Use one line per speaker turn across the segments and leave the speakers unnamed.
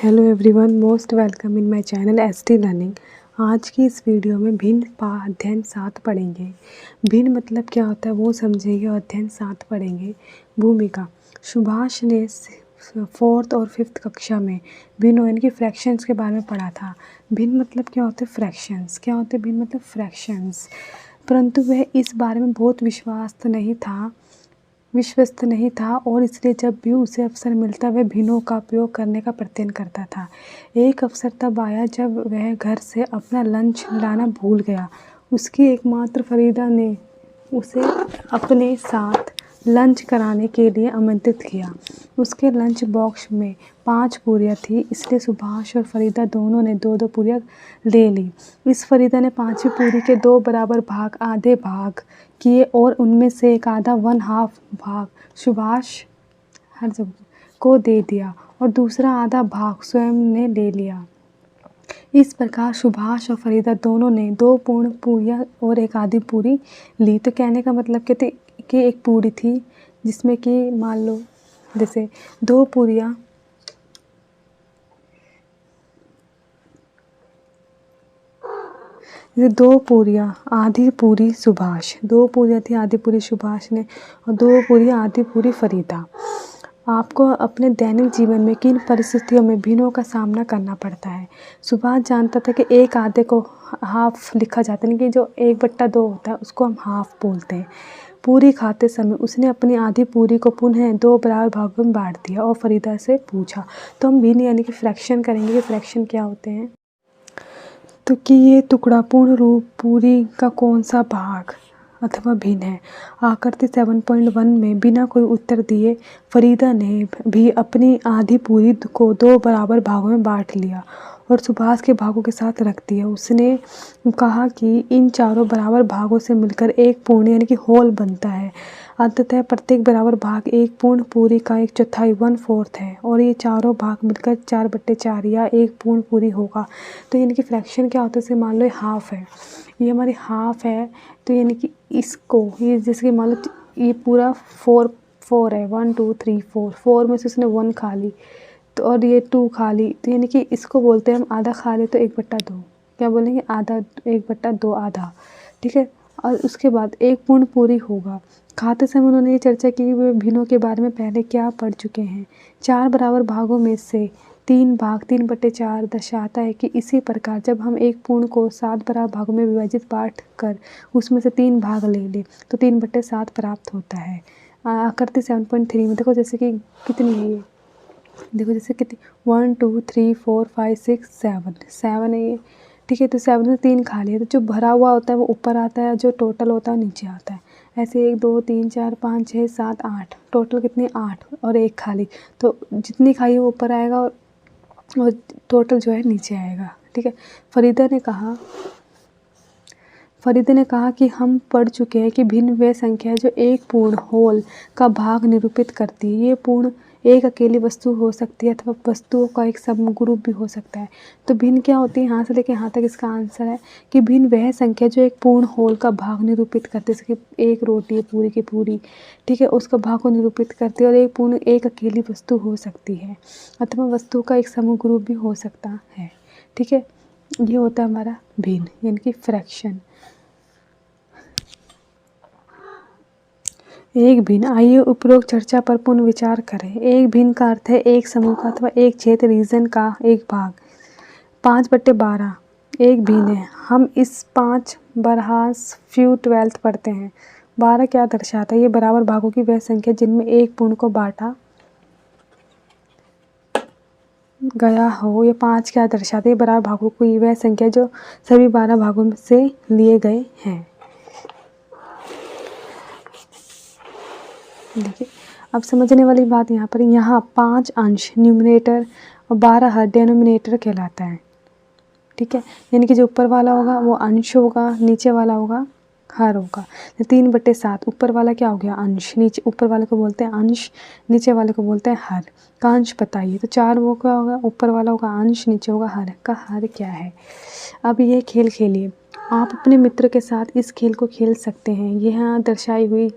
Hello everyone, most welcome in my channel ST learning. आज की इस वीडियो में भिन्न अध्ययन 7 पढ़ेंगे। भिन्न मतलब क्या होता है वो समझेंगे और अध्ययन 7 पढ़ेंगे। भूमिका। सुभाष ने 4th और 5th कक्षा में भिन्न यानी कि फ्रैक्शंस के बारे में पढ़ा था। भिन्न मतलब क्या होते हैं? फ्रैक्शंस। क्या होते हैं भिन्न मतलब? फ्रैक्शंस। परंतु वह इस बारे में बहुत विश्वस्त नहीं था और इसलिए जब भी उसे अवसर मिलता वह भिन्नों का उपयोग करने का प्रयत्न करता था। एक अवसर तब आया जब वह घर से अपना लंच लाना भूल गया। उसकी एकमात्र फरीदा ने उसे अपने साथ लंच कराने के लिए आमंत्रित किया। उसके लंच बॉक्स में 5 पूरियाँ थी, इसलिए सुभाष और फरीदा दोनों ने 2-2 पूरियाँ ले ली। इस फरीदा ने 5वीं पूरी के 2 बराबर भाग आधे भाग किए और उनमें से एक आधा 1/2 भाग सुभाष को दे दिया और दूसरा आधा भाग स्वयं ने ले लिया। इस प्रकार सुभाष और फरीदा दोनों ने 2 पूर्ण पूरियाँ और एक आधी पूरी ली। तो कहने का मतलब कहते कि एक पूरी थी जिसमें कि मान लो जैसे 2 पूरियाँ आधी पूरी सुभाष, 2 पूरियाँ थी आधी पूरी सुभाष ने और 2 पूरियाँ आधी पूरी फरीदा। आपको अपने दैनिक जीवन में किन परिस्थितियों में भिन्नों का सामना करना पड़ता है? सुभाष जानता था कि एक आधे को हाफ लिखा जाता है, कि जो 1/2 होता है उसको हम हाफ बोलते हैं। पूरी खाते समय उसने अपनी आधी पूरी को पुनः 2 बराबर भागों में बांट दिया और फरीदा से पूछा। तो हम भिन्न यानी कि फ्रैक्शन करेंगे कि फ्रैक्शन क्या होते हैं। तो कि ये टुकड़ा पूर्ण रूप पूरी का कौन सा भाग अथवा भिन्न है? आकृति 7.1 में बिना कोई उत्तर दिए फरीदा ने भी अपनी आधी पूरी को 2 बराबर भागों में बांट लिया और सुभाष के भागों के साथ रख दिया। उसने कहा कि इन चारों बराबर भागों से मिलकर एक पूर्ण यानी कि होल बनता है। अंततः प्रत्येक बराबर भाग एक पूर्ण पूरी का 1/4 1/4 है और ये चारों भाग मिलकर 4/4 या एक पूर्ण पूरी होगा। तो यानी कि फ्रैक्शन क्या होता है? जैसे मान लो हाफ है, ये हमारी हाफ है, तो यानी कि इसको ये जैसे कि मान लो ये पूरा 4 है, 1 2 3 4 में से उसने 1 खा ली तो और ये 2 खा ली, तो यानी कि इसको बोलते हैं हम आधा खा ले तो 1/2। क्या बोलेंगे? आधा 1/2 आधा, ठीक है। और उसके बाद एक पूर्ण पूरी होगा। खाते समय उन्होंने ये चर्चा की कि वे भिन्नों के बारे में पहले क्या पढ़ चुके हैं। 4 बराबर भागों में से 3 भाग 3/4 दर्शाता है कि इसी प्रकार जब हम एक पूर्ण को 7 बराबर भागों में विभाजित बांट कर उसमें से 3 भाग ले लें तो 3/7 प्राप्त होता है। आकृति 7.3 में देखो जैसे कि कितनी है ये, देखो जैसे कितनी 1 2 3 4 5 6 7 है ये, ठीक है। तो 7 में 3 खा लिया तो जो भरा हुआ होता है वो ऊपर आता है, जो टोटल होता है नीचे आता है। ऐसे 1 2 3 4 5 6 7 8 टोटल कितनी 8 और 1 खा ली, तो जितनी खाई वो ऊपर आएगा और टोटल जो है नीचे आएगा, ठीक है। फरीदा ने कहा कि हम पढ़ चुके हैं कि भिन्न वह संख्या है जो एक पूर्ण होल का भाग निरूपित करती है। ये पूर्ण एक अकेली वस्तु हो सकती है अथवा वस्तुओं का एक समग्रुप भी हो सकता है। तो भिन्न क्या होती है? यहाँ से लेके यहाँ तक इसका आंसर है कि भिन्न वह संख्या जो एक पूर्ण होल का भाग निरूपित करती है। जैसे कि एक रोटी है पूरी की पूरी, ठीक है, उसका भाग को निरूपित करती है और एक पूर्ण एक अकेली वस्तु हो सकती है अथवा वस्तु का एक समग्रुप भी हो सकता है, ठीक है। ये होता है हमारा भिन्न यानी कि फ्रैक्शन। एक भिन्न, आइए उपरोक्त चर्चा पर पुनः विचार करें। एक भिन्न का अर्थ है एक समूह का अथवा एक क्षेत्र रीजन का एक भाग। 5/12 एक भिन्न है। हम इस 5 बरहास फ्यू 12th पढ़ते हैं। 12 क्या दर्शाता है? ये बराबर भागों की वह संख्या जिनमें एक पूर्ण को बांटा गया हो। ये 5 क्या दर्शाते हैं? बराबर भागों की वह संख्या जो सभी 12 भागों में से लिए गए हैं। देखिए अब समझने वाली बात यहाँ पर, यहाँ 5 अंश न्यूमरेटर और 12 हर डेनोमिनेटर कहलाता है, ठीक है। यानी कि जो ऊपर वाला होगा वो अंश होगा, नीचे वाला होगा हर होगा। 3/7 ऊपर वाला क्या हो गया? अंश। नीचे ऊपर वाले को बोलते हैं अंश, नीचे वाले को बोलते हैं हर। का अंश बताइए। तो 4 वो क्या होगा? ऊपर वाला होगा अंश, नीचे होगा हर। का हर क्या है? अब ये खेल खेलिए। आप अपने मित्र के साथ इस खेल को खेल सकते हैं। यहाँ दर्शाई हुई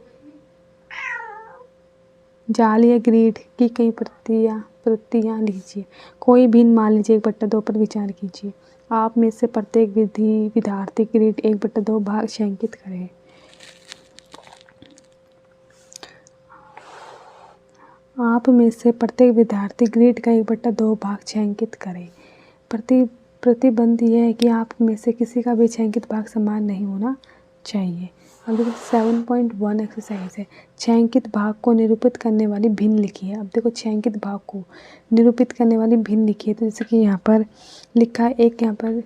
जाल या ग्रिड की कई प्रतियाँ निष्पत्तियाँ लीजिए। कोई भिन्न मान लीजिए 1/2 पर विचार कीजिए। आप में से प्रत्येक विद्यार्थी ग्रिड 1/2 भाग छायांकित करें। आप में से प्रत्येक विद्यार्थी ग्रिड का 1/2 भाग छायांकित करें। प्रतिबंध यह है कि आप में से किसी का भी छायांकित भाग समान नहीं होना चाहिए। अब देखो 7.1 एक्सरसाइज है। छायांकित भाग को निरूपित करने वाली भिन्न लिखी है। अब देखो छायांकित भाग को निरूपित करने वाली भिन्न लिखी है, तो जैसे कि यहाँ पर लिखा है, एक यहाँ पर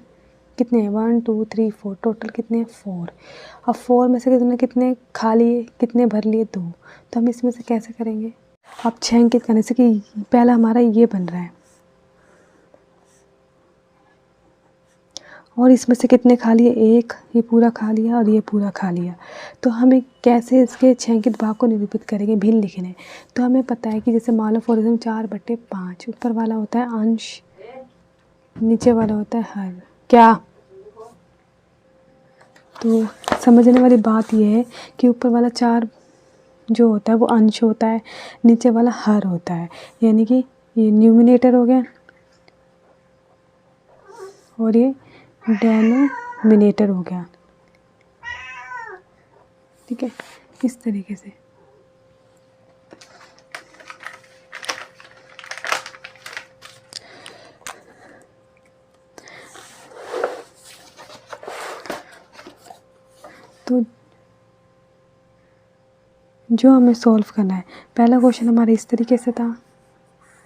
कितने हैं 1 2 3 4, टोटल कितने हैं 4। अब 4 में से कितने खा लिए, कितने भर लिए 2। तो हम इसमें से कैसे करेंगे, अब छायांकित करने से कि पहला हमारा ये बन रहा है और इसमें से कितने खा लिए, एक, ये पूरा खा लिया और ये पूरा खा लिया। तो हमें कैसे इसके छायांकित भाग को निरूपित करेंगे, भिन्न लिखने। तो हमें पता है कि जैसे मान लो फॉर एग्जाम्पल 4/5, ऊपर वाला होता है अंश, नीचे वाला होता है हर। क्या, तो समझने वाली बात यह है कि ऊपर वाला 4 जो होता है वो अंश होता है, नीचे वाला हर होता है, यानी कि ये न्यूमिनेटर हो गया और ये डेनोमिनेटर हो गया। ठीक है, इस तरीके से। तो जो हमें सॉल्व करना है, पहला क्वेश्चन हमारा इस तरीके से था,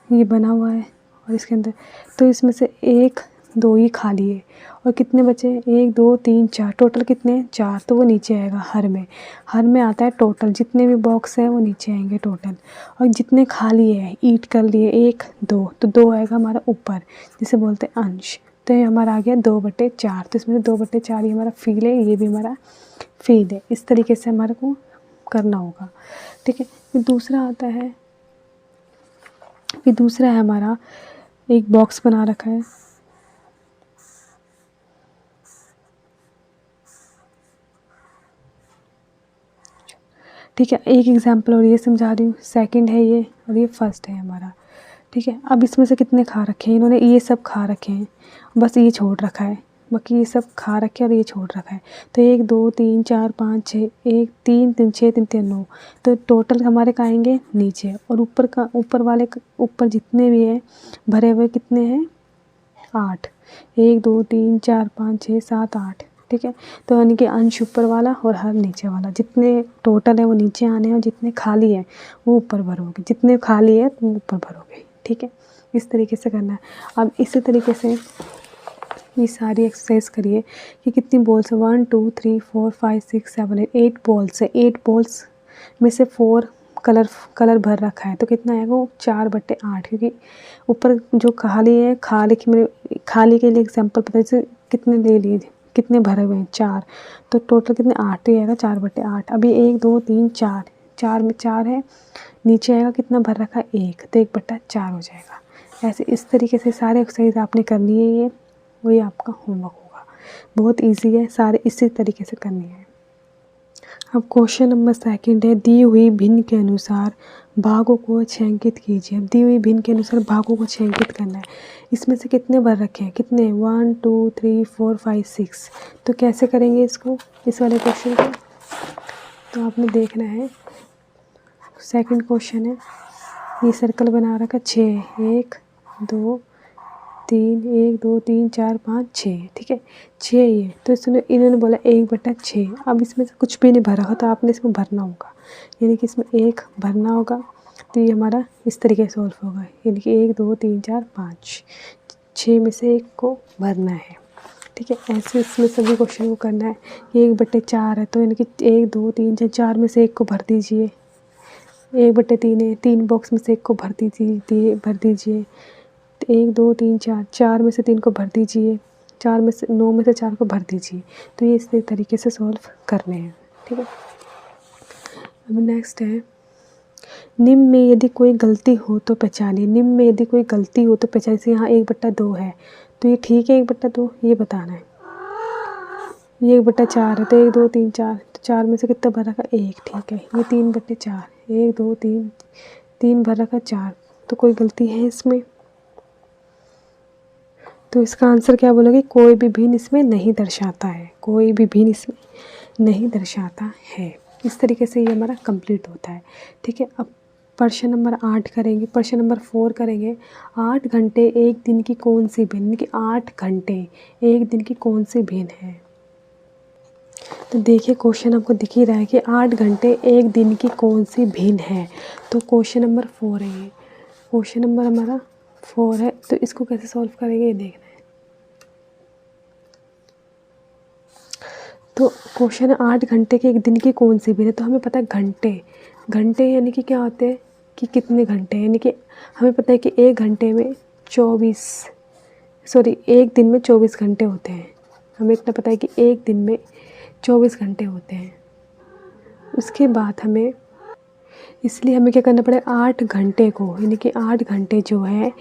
ये बना हुआ है और इसके अंदर तो इसमें से 1 2 ही खा लिए और कितने बचे 1 2 3 4, टोटल कितने 4, तो वो नीचे आएगा हर में आता है टोटल, जितने भी बॉक्स हैं वो नीचे आएंगे टोटल। और जितने खा लिए हैं, ईट कर लिए 1 2, तो 2 आएगा हमारा ऊपर, जिसे बोलते हैं अंश। तो ये हमारा आ गया 2/4, तो इसमें से 2/4 ये हमारा फील है, ये भी हमारा फील है। इस तरीके से हमारे को करना होगा। ठीक है, फिर दूसरा आता है, फिर दूसरा है हमारा एक बॉक्स बना रखा है, ठीक है, एक एग्जाम्पल और ये समझा रही हूँ, सेकंड है ये और ये फर्स्ट है हमारा। ठीक है, अब इसमें से कितने खा रखे हैं, इन्होंने ये सब खा रखे हैं, बस ये छोड़ रखा है, बाकी ये सब खा रखे हैं और ये छोड़ रखा है। तो 1 2 3 4 5 6, 1 3 3 6 3 3 9, तो टोटल हमारे का आएंगे नीचे, और ऊपर वाले ऊपर जितने भी हैं भरे हुए कितने हैं 8, 1 2 3 4 5 6 7 8। ठीक है, तो यानी कि अंश ऊपर वाला और हर नीचे वाला, जितने टोटल है वो नीचे आने हैं और जितने खाली है वो ऊपर भरोगे, जितने खाली है तो ऊपर भरोगे। ठीक है, इस तरीके से करना है। अब इसी तरीके से ये सारी एक्सरसाइज करिए कि कितनी बॉल्स है 1 2 3 4 5 6 7 8, 8 बॉल्स है। 8 बॉल्स में से 4 कलर भर रखा है, तो कितना आएगा वो 4/8, क्योंकि ऊपर जो खाली है, खाली के लिए एग्जाम्पल पता है कितने ले लिए, कितने भरे हुए हैं 4, तो टोटल कितने 8 ही आएगा 4/8। अभी 1 2 3 4, 4 में 4 है, नीचे आएगा कितना भर रखा है 1, तो 1/4 हो जाएगा। ऐसे इस तरीके से सारे एक्सरसाइज आपने करनी है, ये वही आपका होमवर्क होगा। बहुत इजी है, सारे इसी तरीके से करनी है। अब क्वेश्चन नंबर सेकंड है, दी हुई भिन्न के अनुसार भागों को छायांकित कीजिए। अब दी हुई भिन्न के अनुसार भागों को छायांकित करना है। इसमें से कितने भर रखे हैं, कितने 1 2 3 4 5 6, तो कैसे करेंगे इसको, इस वाले क्वेश्चन को, तो आपने देखना है। सेकंड क्वेश्चन है, ये सर्कल बना रखा 6, 1 2 3 1 2 3 4 5 6, ठीक है 6 ये, तो इसने इन्होंने बोला 1/6। अब इसमें से कुछ भी नहीं भरा हो तो आपने इसमें भरना होगा, यानी कि इसमें 1 भरना होगा, तो ये हमारा इस तरीके से सॉल्व होगा, यानी कि 1 2 3 4 5, 6 में से 1 को भरना है। ठीक है, ऐसे इसमें सभी क्वेश्चन को करना है। ये 1/4 है, तो यानी कि 1 2 3 4 में से 1 को भर दीजिए। 1/3 है, 3 बॉक्स में से 1 को भर दीजिए। 1 2 3 4, 4 में से 3 को भर दीजिए, 9 में से 4 को भर दीजिए। तो ये इस तरीके से सॉल्व करने हैं। ठीक है, अब नेक्स्ट है, निम्न में यदि कोई गलती हो तो पहचानिए। निम्न में यदि कोई गलती हो तो पहचानिए। जैसे यहाँ 1/2 है, तो ये ठीक है 1/2, ये बताना है। ये 1/4 है, तो 1 2 3 4, तो 4 में से कितना भर रखा 1, ठीक है। ये 3/4, 1 2 3 3 भर रखा 4, तो कोई गलती है इसमें? तो इसका आंसर क्या बोलोगे? कोई भी भिन्न इसमें नहीं दर्शाता है, कोई भी भिन्न इसमें नहीं दर्शाता है। इस तरीके से ये हमारा कंप्लीट होता है। ठीक है, अब प्रश्न नंबर 8 करेंगे, प्रश्न नंबर 4 करेंगे। 8 घंटे एक दिन की कौन सी भिन्न, यानी कि 8 घंटे एक दिन की कौन सी भिन्न है? तो देखिए क्वेश्चन आपको दिख ही रहा है कि 8 घंटे एक दिन की कौन सी भिन्न है। तो क्वेश्चन नंबर 4 है ये, क्वेश्चन नंबर हमारा 4 है। तो इसको कैसे सॉल्व करेंगे ये देखना है। तो क्वेश्चन है 8 घंटे के एक दिन की कौन सी भिन्न है। तो हमें पता है घंटे, घंटे यानी कि क्या होते हैं कि कितने घंटे, यानी कि हमें पता है कि एक घंटे में 24 एक दिन में 24 घंटे होते हैं। हमें इतना पता है कि एक दिन में 24 घंटे होते हैं। उसके बाद हमें, इसलिए हमें क्या करना पड़ेगा, 8 घंटे को, यानी कि 8 घंटे जो है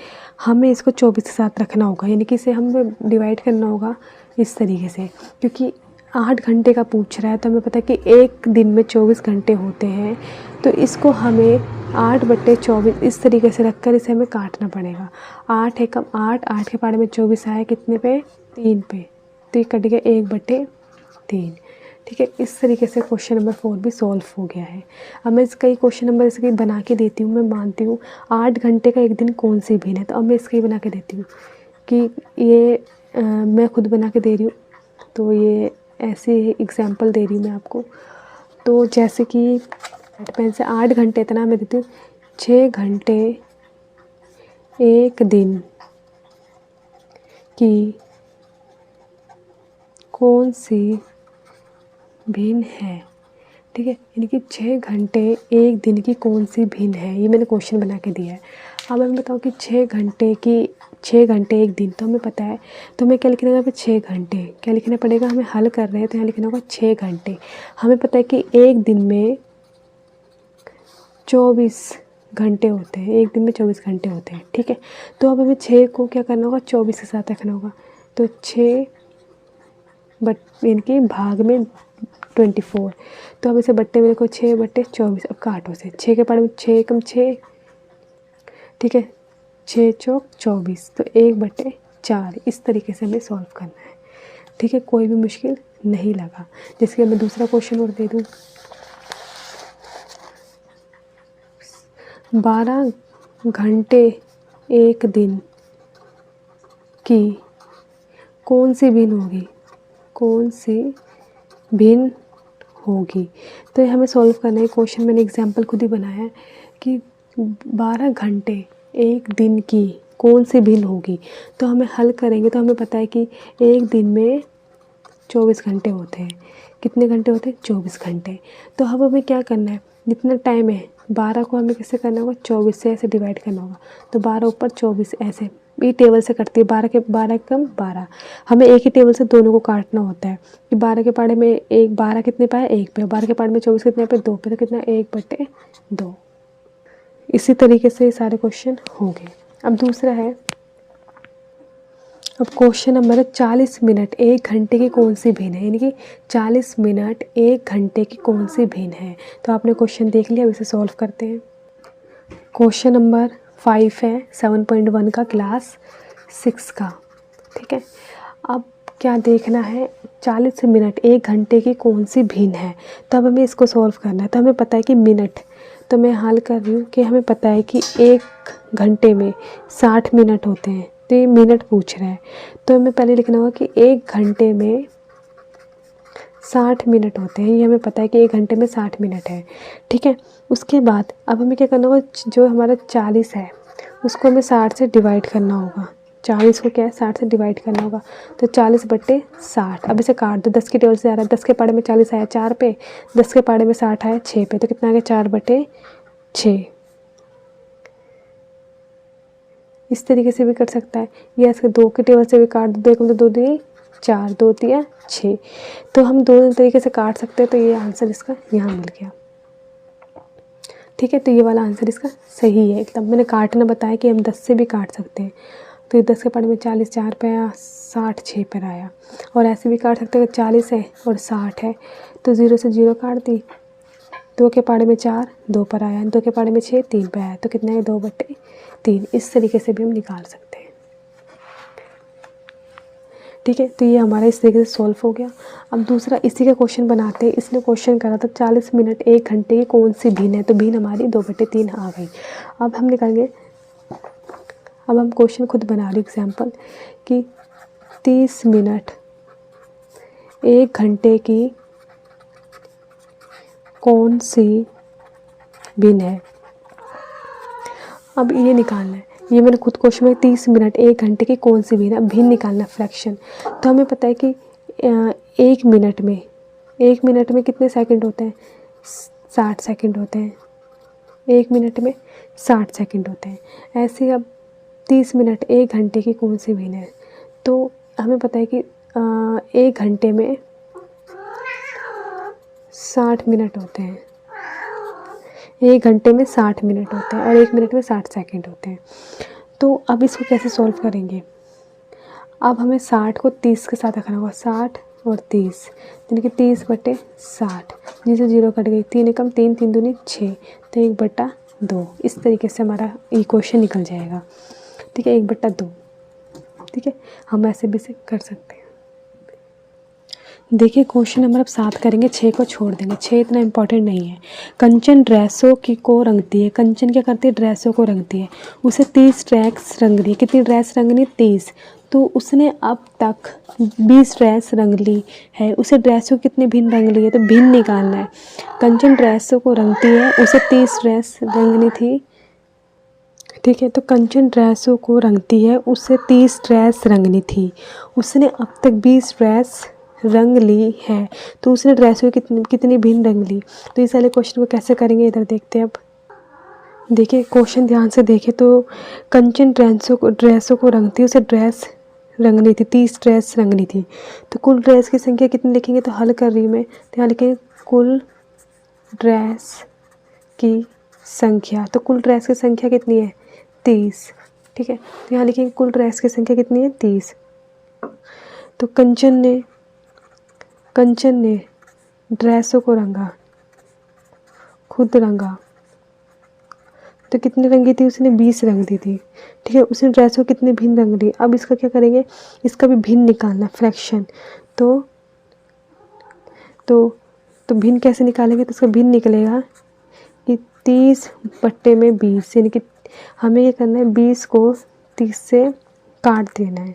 हमें इसको 24 के साथ रखना होगा, यानी कि इसे हमें डिवाइड करना होगा इस तरीके से, क्योंकि 8 घंटे का पूछ रहा है। तो हमें पता है कि एक दिन में 24 घंटे होते हैं। तो इसको हमें 8/24 इस तरीके से रखकर इसे हमें काटना पड़ेगा। 8 एकम 8, 8 के पाड़े में 24 आया कितने पे? 3 पे। तो ये कट गया 1/3। ठीक है, इस तरीके से क्वेश्चन नंबर 4 भी सॉल्व हो गया है। अब मैं इसका ही क्वेश्चन नंबर इसके बना के देती हूँ। मैं मानती हूँ 8 घंटे का एक दिन कौन सी भिन्न है। तो अब मैं इसका ही बना के देती हूँ कि ये मैं खुद बना के दे रही हूँ। तो ये ऐसे एग्जाम्पल दे रही हूँ मैं आपको। तो जैसे कि पेन से 8 घंटे इतना मैं देती हूँ, 6 घंटे एक दिन की कौन सी भिन्न है। ठीक है, यानी कि 6 घंटे एक दिन की कौन सी भिन्न है, ये मैंने क्वेश्चन बना के दिया है। अब मैं बताऊँ कि 6 घंटे एक दिन, तो हमें पता है। तो हमें क्या लिखना होगा? 6 घंटे क्या लिखना पड़ेगा? हमें हल कर रहे हैं तो यहाँ लिखना होगा 6 घंटे। हमें पता है कि एक दिन में 24 घंटे होते हैं, एक दिन में 24 घंटे होते हैं। ठीक है, तो अब हमें 6 को क्या करना होगा? 24 के साथ रखना होगा। तो 6 इनकी भाग में 24। तो अब इसे बट्टे में लिखो 6/24। अब काटो से, 6 के पाड़े में 6 एकम 6। ठीक है, 6 चौक 24। तो 1/4 इस तरीके से हमें सॉल्व करना है। ठीक है, कोई भी मुश्किल नहीं लगा। जैसे कि मैं दूसरा क्वेश्चन और दे दूँ। 12 घंटे एक दिन की कौन सी भिन्न होगी, कौन सी भिन्न होगी। तो ये हमें सॉल्व करना है। क्वेश्चन मैंने एग्जाम्पल खुद ही बनाया है कि 12 घंटे एक दिन की कौन सी भिन्न होगी। तो हमें हल करेंगे तो हमें पता है कि एक दिन में 24 घंटे होते हैं। कितने घंटे होते हैं? 24 घंटे। तो अब हमें क्या करना है, जितना टाइम है 12 को हमें कैसे करना होगा? 24 से ऐसे डिवाइड करना होगा। तो 12 ऊपर 24 ऐसे ये टेबल से कटती है। 12 के 12 कम 12। हमें एक ही टेबल से दोनों को काटना होता है कि 12 के पाड़े में 12 कितने पे है? 1 पे। 12 के पाड़े में 24 कितने पे? 2 पे। तो कितना? 1/2। इसी तरीके से सारे क्वेश्चन हो गए। अब दूसरा है, अब क्वेश्चन नंबर है 40 मिनट एक घंटे की कौन सी भिन्न है, यानी कि 40 मिनट एक घंटे की कौन सी भिन्न है। तो आपने क्वेश्चन देख लिया, अब इसे सॉल्व करते हैं। क्वेश्चन नंबर 5 है 7.1 का क्लास 6 का। ठीक है, अब क्या देखना है, 40 मिनट एक घंटे की कौन सी भिन्न है। तो अब हमें इसको सॉल्व करना है। तो हमें पता है कि मिनट, तो मैं हल कर रही हूँ कि हमें पता है कि एक घंटे में 60 मिनट होते हैं। तो ये मिनट पूछ रहा है, तो हमें पहले लिखना होगा कि एक घंटे में 60 मिनट होते हैं। ये हमें पता है कि एक घंटे में 60 मिनट है। ठीक है, उसके बाद अब हमें क्या करना होगा, जो हमारा 40 है उसको हमें 60 से डिवाइड करना होगा। 40 को क्या है? 60 से डिवाइड करना होगा। तो 40/60। अब इसे काट दो, 10 की टेबल से आ रहा है। 10 के पाड़े में 40 आया 4 पे, 10 के पाड़े में 60 आया 6 पे। तो कितना आ गया? 4/6। इस तरीके से भी कर सकता है, या इसके 2 के टेबल से भी काट दो। 2 2 2 4, 2 3 6। तो हम दोनों तरीके से काट सकते हैं। तो ये आंसर इसका यहाँ मिल गया। ठीक है, तो ये वाला आंसर इसका सही है एकदम। मैंने काटना बताया कि हम 10 से भी काट सकते हैं। तो ये 10 के पाड़े में 40 4 पे आया, 60 6 पर आया। और ऐसे भी काट सकते हैं, 40 है और 60 है तो 0 से 0 काट दी। 2 के पाड़े में 4 2 पर आया, 2 के पाड़े में 6 3 पे आया। तो कितना है? 3, इस तरीके से भी हम निकाल सकते हैं। ठीक है, तो ये हमारा इस तरीके से सॉल्व हो गया। अब दूसरा इसी का क्वेश्चन बनाते हैं। इसने क्वेश्चन करा था 40 मिनट 1 घंटे की कौन सी भिन्न है, तो भिन्न हमारी 2/3 आ गई। अब हम निकालेंगे, अब हम क्वेश्चन खुद बना रहे एग्जाम्पल कि 30 मिनट 1 घंटे की कौन सी भिन्न है। अब ये निकालना है, ये मैंने खुद क्वेश्चन में 30 मिनट 1 घंटे की कौन सी भिन्न है, भिन्न निकालना फ्रैक्शन। तो हमें पता है कि 1 मिनट में कितने सेकंड होते हैं, 60 सेकंड होते हैं। 1 मिनट में 60 सेकंड होते हैं। ऐसे अब 30 मिनट 1 घंटे की कौन सी भिन्न है, तो हमें पता है कि 1 घंटे में 60 मिनट होते हैं। 1 घंटे में 60 मिनट होते हैं और 1 मिनट में 60 सेकंड होते हैं। तो अब इसको कैसे सॉल्व करेंगे। अब हमें 60 को 30 के साथ रखना होगा, 60 और 30 यानी कि 30/60, जिसे 0 कट गई, 3 एकम 3, 3 दूनी 6, तो 1/2। इस तरीके से हमारा इक्वेशन निकल जाएगा। ठीक है, 1/2। ठीक है, हम ऐसे भी से कर सकते हैं। देखिए क्वेश्चन नंबर अब 7 करेंगे, 6 को छोड़ देंगे, 6 इतना इंपॉर्टेंट नहीं है। कंचन ड्रेसों की को रंगती है। कंचन क्या करती है, ड्रेसों को रंगती है। उसे 30 ड्रेस रंग दी। कितनी ड्रेस रंगनी, 30। तो उसने अब तक 20 ड्रेस रंग ली है। उसे ड्रेसों कितने भिन्न रंग ली है, तो भिन्न निकालना है। कंचन ड्रेसों को रंगती है, उसे 30 ड्रेस रंगनी थी। ठीक है, तो कंचन ड्रेसों को रंगती है, उसे 30 ड्रेस रंगनी थी। उसने अब तक 20 ड्रेस रंग ली है, तो उसने ड्रेसों की कितनी भिन्न रंग ली। तो इस वाले क्वेश्चन को कैसे करेंगे, इधर देखते हैं। अब देखिए क्वेश्चन ध्यान से देखें तो कंचन ड्रेसों को रंगती है, उसे ड्रेस रंगनी थी, 30 ड्रेस रंगनी थी। तो कुल ड्रेस की संख्या कितनी लिखेंगे, तो हल कर रही हूँ मैं, तो यहाँ लिखेंगे कुल ड्रेस की संख्या। तो कुल ड्रेस की संख्या कितनी है, 30। ठीक है, तो यहाँ लिखेंगे कुल ड्रेस की संख्या कितनी है, 30। तो कंचन ने ड्रेसों को रंगा, खुद रंगा, तो कितनी रंगी थी, उसने 20 रंग दी थी। ठीक है, उसने ड्रेसों कितने भिन्न रंग ली। अब इसका क्या करेंगे, इसका भी भिन्न निकालना, फ्रैक्शन। तो भिन्न कैसे निकालेंगे, तो इसका भिन्न निकलेगा कि 30/20, यानी कि हमें ये करना है 20 को 30 से काट देना है।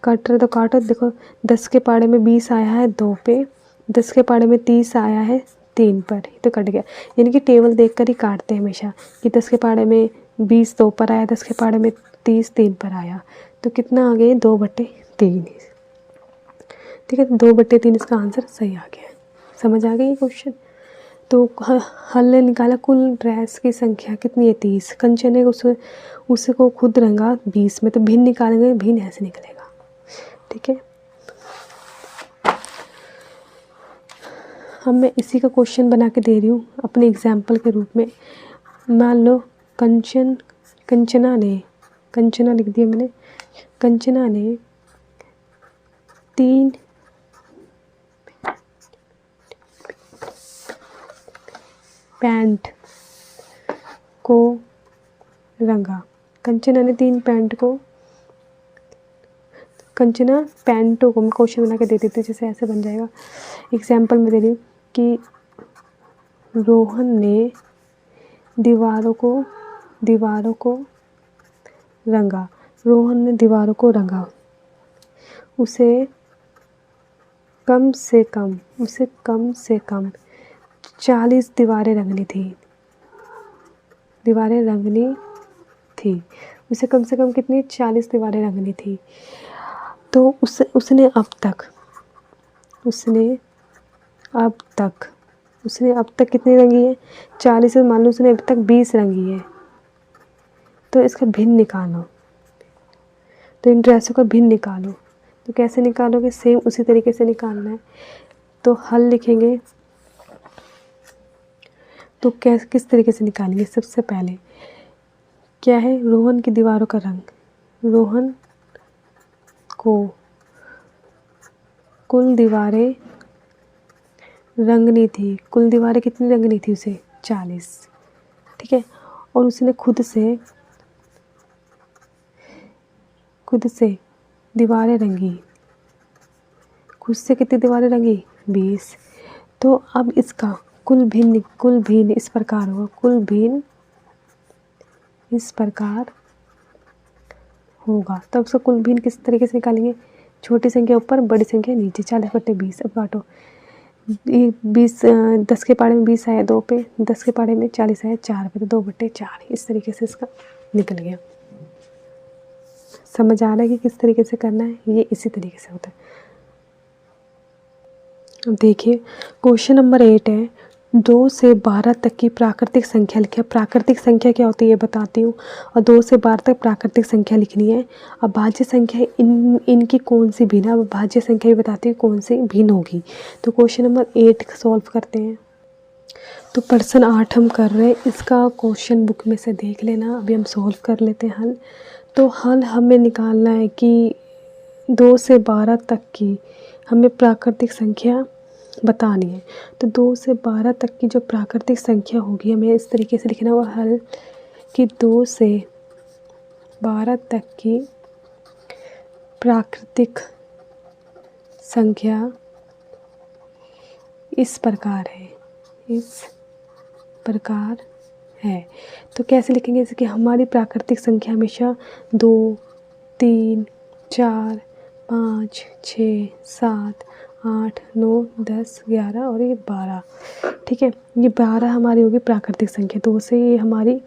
कट रहा तो काटो, देखो 10 के पाड़े में 20 आया है 2 पे, 10 के पाड़े में 30 आया है 3 पर, तो कट गया। यानी कि टेबल देखकर ही काटते हैं हमेशा, कि 10 के पाड़े में 20 2 पर आया, 10 के पाड़े में 30 3 पर आया, तो कितना आ गया, 2/3। ठीक है, तो 2/3 इसका आंसर सही आ गया। समझ आ गई ये क्वेश्चन। तो हल ने निकाला कुल ड्रेस की संख्या कितनी है, 30। कंचन ने उसको खुद रंगा 20 में, तो भिन्न निकालेंगे, भिन्न ऐसे निकलेगा। ठीक है, अब मैं इसी का क्वेश्चन बना के दे रही हूँ अपने एग्जाम्पल के रूप में। मान लो कंचना लिख दिया मैंने। कंचना ने 3 पैंट को रंगा। कंचना ने 3 पैंट को, कंचना पैंटों को, मैं क्वेश्चन बना के दे देती हूँ, जैसे ऐसे बन जाएगा। एग्जाम्पल में दे रही हूँ कि रोहन ने दीवारों को रंगा। रोहन ने दीवारों को रंगा। उसे कम से कम 40 दीवारें रंगनी थी। उसे कम से कम कितनी 40 दीवारें रंगनी थी। तो उसने अब तक कितनी रंगी है, 40 से मान लो उसने अब तक 20 रंगी है। तो इसका भिन्न निकालो, तो इन ड्रेसों का भिन्न निकालो। तो कैसे निकालोगे, सेम उसी तरीके से निकालना है। तो हल लिखेंगे, तो किस तरीके से निकालेंगे। सबसे पहले क्या है, रोहन की दीवारों का रंग। रोहन को कुल दीवारें रंगनी थी। कुल दीवारें कितनी रंगनी थी उसे, 40। ठीक है, और उसने खुद से खुद से दीवारें रंगी, खुद से कितनी दीवारें रंगी? 20। तो अब इसका कुल भिन्न इस प्रकार होगा, कुल भिन्न इस प्रकार होगा। तब उसका कुल भिन्न किस तरीके से निकालेंगे? छोटी संख्या ऊपर, बड़ी संख्या नीचे। 40/20। अब काटो। 20 10 के पहाड़े में 20 आया 2 पे, 10 के पहाड़े में 40 आया 4 पे, तो 2/4। इस तरीके से इसका निकल गया। समझ आ रहा है कि किस तरीके से करना है? ये इसी तरीके से होता है। अब देखिए क्वेश्चन नंबर 8 है, 2 से 12 तक की प्राकृतिक संख्या लिखिए। प्राकृतिक संख्या क्या होती है ये बताती हूँ, और 2 से 12 तक प्राकृतिक संख्या लिखनी है। अब भाज्य संख्या इनकी कौन सी भिन्न, अब भाज्य संख्या भी बताती हूँ कौन सी भिन्न होगी। तो क्वेश्चन नंबर 8 सॉल्व करते हैं। तो प्रश्न 8 हम कर रहे हैं, इसका क्वेश्चन बुक में से देख लेना। अभी हम सॉल्व कर लेते हैं हल। तो हल हमें निकालना है कि 2 से 12 तक की हमें प्राकृतिक संख्या बतानी है। तो 2 से 12 तक की जो प्राकृतिक संख्या होगी हमें इस तरीके से लिखना होगा हल कि 2 से 12 तक की प्राकृतिक संख्या इस प्रकार है, इस प्रकार है। तो कैसे लिखेंगे? जैसे कि हमारी प्राकृतिक संख्या हमेशा 2, 3, 4, 5, 6, 7, 8, 9, 10, 11 और ये 12। ठीक है, ये 12 हमारी होगी प्राकृतिक संख्या। 2 से ये हमारी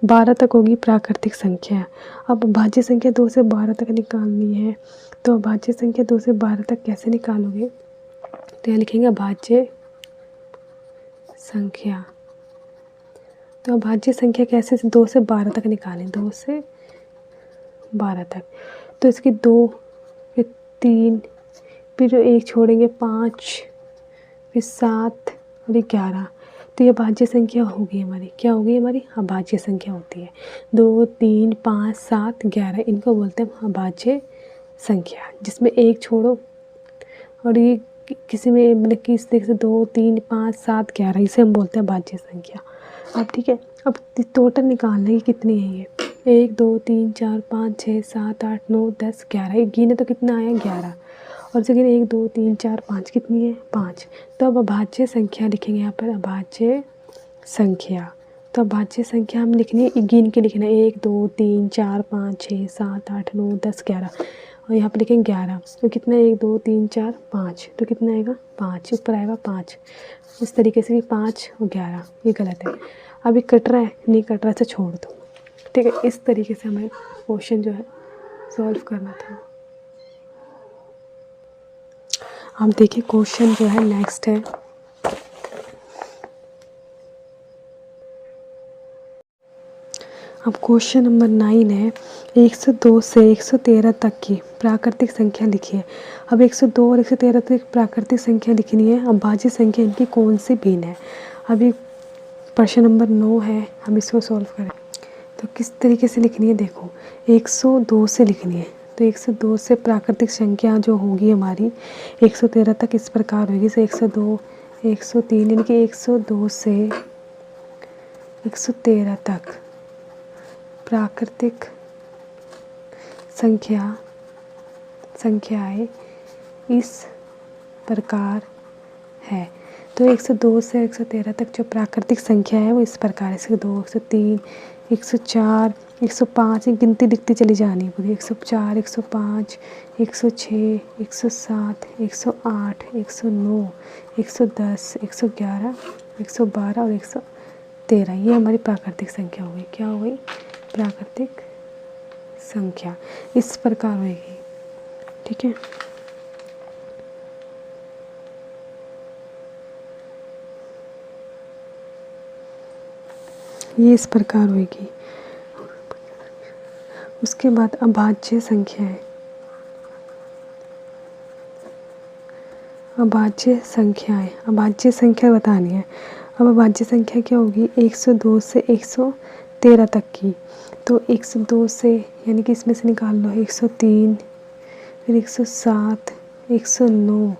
12 तक होगी प्राकृतिक संख्या। अब भाज्य संख्या 2 से 12 तक निकालनी है। तो भाज्य संख्या 2 से 12 तक कैसे निकालोगे? तो यहाँ लिखेंगे भाज्य संख्या। तो भाज्य संख्या कैसे 2 से 12 तक निकालें? 2 से 12 तक। तो इसकी 2, फिर 3, फिर जो 1 छोड़ेंगे 5, फिर 7 और 11। तो ये भाज्य संख्या होगी हमारी। क्या होगी हमारी? अभाज्य संख्या होती है। 2, 3, 5, 7, 11 इनको बोलते हैं अभाज्य संख्या, जिसमें 1 छोड़ो और ये किसी में मतलब कि इस तरीके से 2, 3, 5, 7, 11 इसे हम बोलते हैं भाज्य संख्या। अब ठीक है, अब टोटल निकालना है कितनी है ये? 1, 2, 3, 4, 5, 6, 7, 8, 9, 10, 11। एक गिने तो कितना आया? 11। और जगह 1, 2, 3, 4, 5 कितनी है? 5। तो अब अभाज्य संख्या लिखेंगे यहाँ पर, अभाज्य संख्या। तो अभाज्य संख्या हम लिखनी है, गिन के लिखना है 1, 2, 3, 4, 5, 6, 7, 8, 9, 10, 11 और यहाँ पर लिखेंगे 11। तो कितना है? 1, 2, 3, 4, 5। तो कितना आएगा? 5। ऊपर आएगा 5। इस तरीके से 5 और 11 ये गलत है। अभी कट रहा है? नहीं कट रहा है, इसे छोड़ दो। ठीक है, इस तरीके से हमें क्वेश्चन जो है सॉल्व करना था। अब देखिए क्वेश्चन जो है नेक्स्ट है। अब क्वेश्चन नंबर 9 है, 102 से 113 तक की प्राकृतिक संख्या लिखिए। अब 102 और 113 तक प्राकृतिक संख्या लिखनी है। अब भाज्य संख्या इनकी कौन सी भिन्न है? अभी प्रश्न नंबर 9 है, हम इसको सॉल्व करें। तो किस तरीके से लिखनी है? देखो 102 से लिखनी है। तो 102 से प्राकृतिक संख्या जो होगी हमारी 113 तक इस प्रकार होगी। जैसे 102, 103 यानी कि 102 से 113 तक प्राकृतिक संख्याएं इस प्रकार है। तो 102 से 113 तक जो प्राकृतिक संख्या है वो इस प्रकार है। 102, 103, 104, 105 गिनती दिखती चली जानी पूरी। 104, 105, 106, 107, 108, 109, 110, 111, 112 और 113 ये हमारी प्राकृतिक संख्या हो गई। क्या हो गई? प्राकृतिक संख्या इस प्रकार होगी। ठीक है, ये इस प्रकार होगी। उसके बाद अभाज्य संख्या है। अभाज्य संख्याएं, अभाज्य संख्या बतानी है। अब अभाज्य संख्या क्या होगी? 102 से 113 तक की। तो 102 से यानी कि इसमें से निकाल लो 103, फिर 107, 109,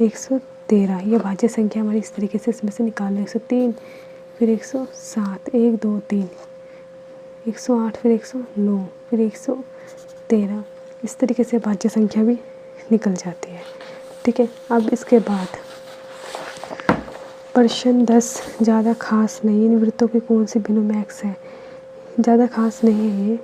113 ये अभाज्य संख्या हमारी इस तरीके से इसमें से निकाल लो। 103, फिर 107, 1, 2, 3, 108, फिर 109, फिर 113 इस तरीके से भाज्य संख्या भी निकल जाती है। ठीक है, अब इसके बाद प्रश्न 10 ज़्यादा खास नहीं, इन वृत्तों की कौन सी भिन्न में x है। ज़्यादा खास नहीं है ये,